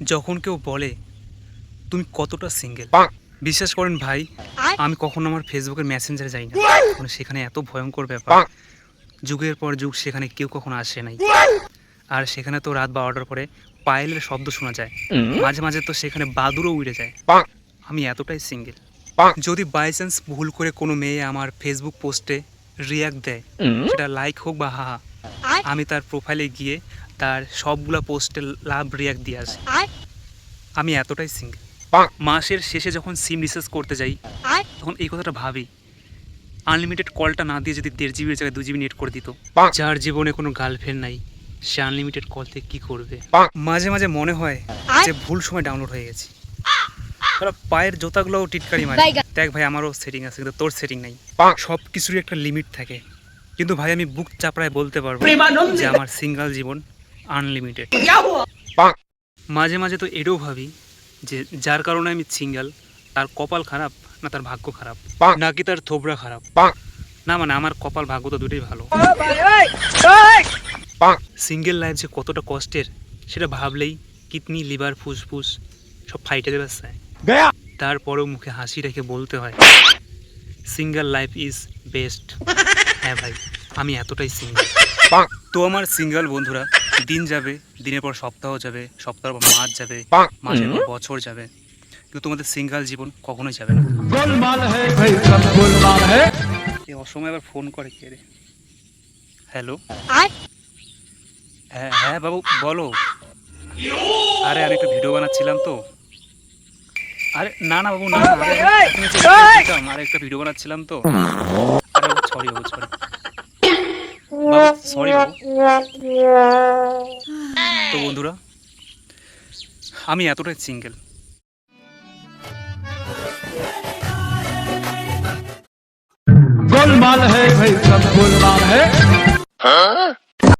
যখন কেউ বলে তুমি কতটা সিঙ্গেল, বিশ্বাস করেন ভাই, আমি কখনো আমার ফেসবুকের মেসেঞ্জারে যাই না। কারণ সেখানে এত ভয়ঙ্কর ব্যাপার, যুগের পর যুগ সেখানে কেউ কখনো আসে নাই। আর সেখানে তো রাত 12টার পরে পায়েলের শব্দ শোনা যায়, মাঝে মাঝে তো সেখানে বাদুড়ও উড়ে যায়। আমি এতটাই সিঙ্গেল। যদি বাই চান্স ভুল করে কোনো মেয়ে আমার ফেসবুক পোস্টে রিয়াক্ট দেয়, সেটা লাইক হোক বা হাহা, আমি তার প্রোফাইলে গিয়ে তার সবগুলা পোস্টে লাভ রিয়াক্ট দিয়ে আসি। আমি এতটাই সিঙ্গেল। মাসের শেষে যখন সিম রিচার্জ করতে যাই, তখন এই কথাটা ভাবি, আনলিমিটেড কলটা না দিয়ে যদি 1.5 জিবির জায়গায় 2 জিবি নেট করে দিত। যার জীবনে কোনো গার্লফ্রেন্ড নাই, সে আনলিমিটেড কল থেকে কী করবে? মাঝে মাঝে মনে হয় যে ভুল সময় ডাউনলোড হয়ে গেছি। তারা পায়ের জোতাগুলোও টিটকারি মারে। দেখ ভাই, আমারও সেটিং আছে, কিন্তু তোর সেটিং নাই। সব কিছুরই একটা লিমিট থাকে। কিন্তু ভাই আমি বুক চাপড়ায় বলতে পারবো যে আমার সিঙ্গেল জীবন আনলিমিটেড। মাঝে মাঝে তো এটাও ভাবি যে যার কারণে আমি সিঙ্গেল, তার কপাল খারাপ না তার ভাগ্য খারাপ, নাকি তার থোবরা খারাপ। না মানে আমার কপাল ভাগ্য তো দুটোই ভালো। সিঙ্গেল লাইফ যে কতটা কষ্টের সেটা ভাবলেই কিডনি, লিভার, ফুসফুস সব ফাইটে দেবে চায়। তারপরেও মুখে হাসি রেখে বলতে হয় সিঙ্গেল লাইফ ইজ বেস্ট। হ্যাঁ ভাই, আমি এতটাই সিঙ্গেল। তো আমার সিঙ্গেল বন্ধুরা, দিন যাবে, দিনের পর সপ্তাহ যাবে, সপ্তাহের পর মাস যাবে, মাসের পর বছর যাবে, কিন্তু তোমাদের সিঙ্গেল জীবন কখনোই যাবে না। এই অসময় আবার ফোন করে কে রে? হ্যালো, হ্যাঁ হ্যাঁ বাবু বলো। আরে আমি একটা ভিডিও বানাচ্ছিলাম তো। আরে না না বাবু, না না, আরে একটা ভিডিও বানাচ্ছিলাম তো। আরে সরি বাবু, সরি বাবু, সরি বাবু। তো বন্ধুরা, আমি এতটাই সিঙ্গেল। गोलमाल है भाई, सब गोलमाल है।